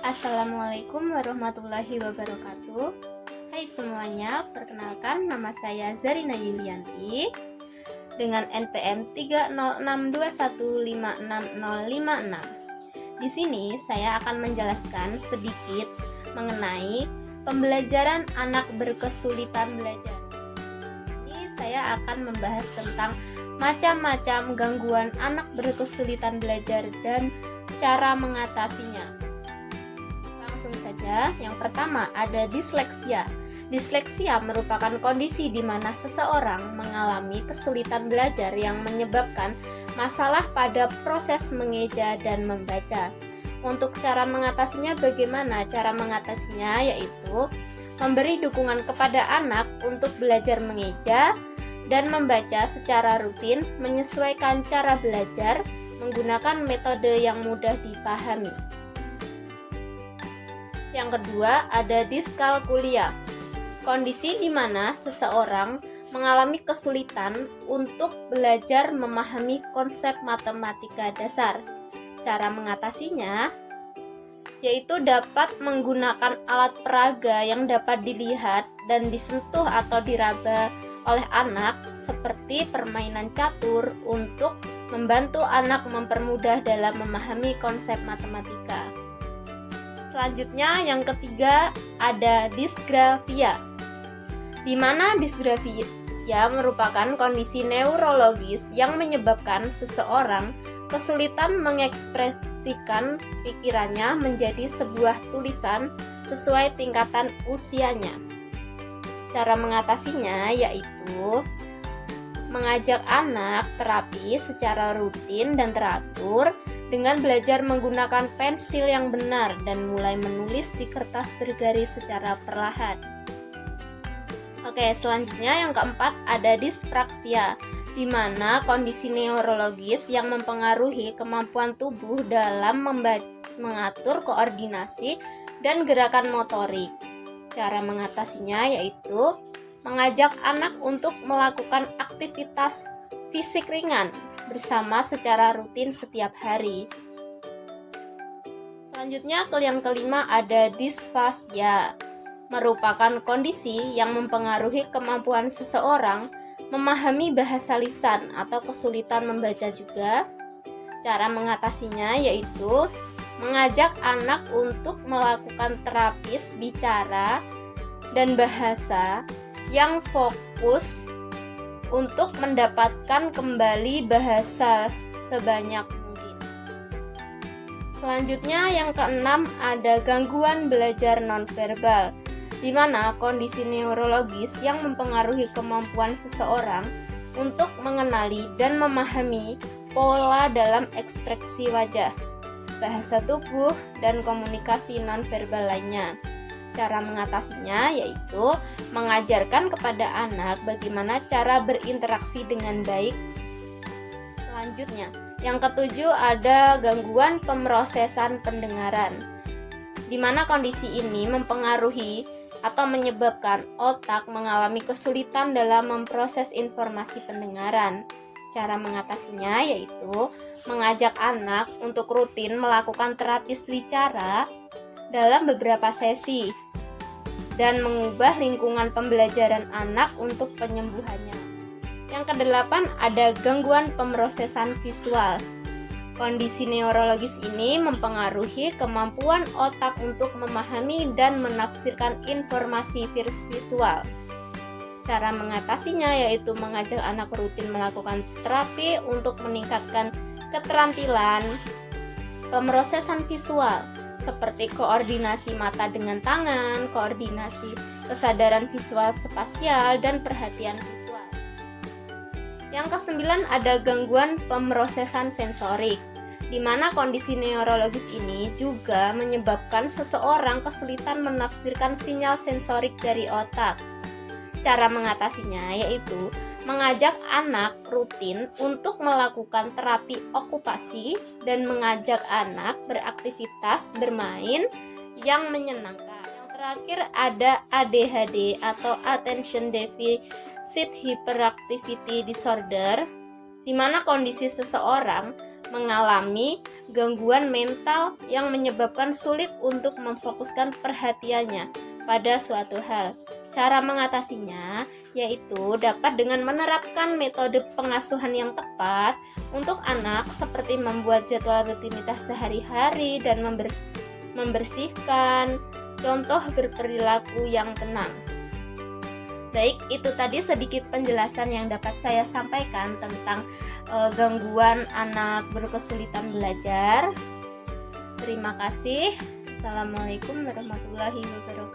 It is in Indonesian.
Assalamualaikum warahmatullahi wabarakatuh. Hai semuanya, perkenalkan nama saya Zarina Yulianti dengan NPM 30621566056. Di sini saya akan menjelaskan sedikit mengenai pembelajaran anak berkesulitan belajar. Ini saya akan membahas tentang macam-macam gangguan anak berkesulitan belajar dan cara mengatasinya. Langsung saja, yang pertama ada disleksia. Disleksia merupakan kondisi di mana seseorang mengalami kesulitan belajar yang menyebabkan masalah pada proses mengeja dan membaca. Untuk cara mengatasinya, bagaimana cara mengatasinya? Yaitu memberi dukungan kepada anak untuk belajar mengeja dan membaca secara rutin, menyesuaikan cara belajar menggunakan metode yang mudah dipahami. Yang kedua, ada diskalkulia. Kondisi di mana seseorang mengalami kesulitan untuk belajar memahami konsep matematika dasar. Cara mengatasinya yaitu dapat menggunakan alat peraga yang dapat dilihat dan disentuh atau diraba oleh anak seperti permainan catur untuk membantu anak mempermudah dalam memahami konsep matematika. Selanjutnya yang ketiga ada disgrafia, di mana disgrafia merupakan kondisi neurologis yang menyebabkan seseorang kesulitan mengekspresikan pikirannya menjadi sebuah tulisan sesuai tingkatan usianya. Cara mengatasinya yaitu mengajak anak terapi secara rutin dan teratur dengan belajar menggunakan pensil yang benar dan mulai menulis di kertas bergaris secara perlahan. Oke, selanjutnya yang keempat ada dispraksia, di mana kondisi neurologis yang mempengaruhi kemampuan tubuh dalam mengatur koordinasi dan gerakan motorik. Cara mengatasinya yaitu mengajak anak untuk melakukan aktivitas fisik ringan bersama secara rutin setiap hari. Selanjutnya yang kelima ada disfasia, merupakan kondisi yang mempengaruhi kemampuan seseorang memahami bahasa lisan atau kesulitan membaca juga. Cara mengatasinya yaitu mengajak anak untuk melakukan terapis bicara dan bahasa yang fokus untuk mendapatkan kembali bahasa sebanyak mungkin. Selanjutnya yang keenam ada gangguan belajar nonverbal, di mana kondisi neurologis yang mempengaruhi kemampuan seseorang untuk mengenali dan memahami pola dalam ekspresi wajah, bahasa tubuh, dan komunikasi nonverbal lainnya. Cara mengatasinya yaitu mengajarkan kepada anak bagaimana cara berinteraksi dengan baik. Selanjutnya, yang ketujuh ada gangguan pemrosesan pendengaran, di mana kondisi ini mempengaruhi atau menyebabkan otak mengalami kesulitan dalam memproses informasi pendengaran. Cara mengatasinya yaitu mengajak anak untuk rutin melakukan terapis wicara dalam beberapa sesi dan mengubah lingkungan pembelajaran anak untuk penyembuhannya. Yang kedelapan ada gangguan pemrosesan visual. Kondisi neurologis ini mempengaruhi kemampuan otak untuk memahami dan menafsirkan informasi visual. Cara mengatasinya yaitu mengajak anak rutin melakukan terapi untuk meningkatkan keterampilan pemrosesan visual seperti koordinasi mata dengan tangan, koordinasi kesadaran visual spasial, dan perhatian visual. Yang kesembilan ada gangguan pemrosesan sensorik, di mana kondisi neurologis ini juga menyebabkan seseorang kesulitan menafsirkan sinyal sensorik dari otak. Cara mengatasinya yaitu mengajak anak rutin untuk melakukan terapi okupasi dan mengajak anak beraktivitas bermain yang menyenangkan. Yang terakhir ada ADHD atau Attention Deficit Hyperactivity Disorder, di mana kondisi seseorang mengalami gangguan mental yang menyebabkan sulit untuk memfokuskan perhatiannya pada suatu hal. Cara mengatasinya yaitu dapat dengan menerapkan metode pengasuhan yang tepat untuk anak, seperti membuat jadwal rutinitas sehari-hari dan membersihkan, contoh berperilaku yang tenang. Baik, itu tadi sedikit penjelasan yang dapat saya sampaikan tentang gangguan anak berkesulitan belajar. Terima kasih. Assalamualaikum warahmatullahi wabarakatuh.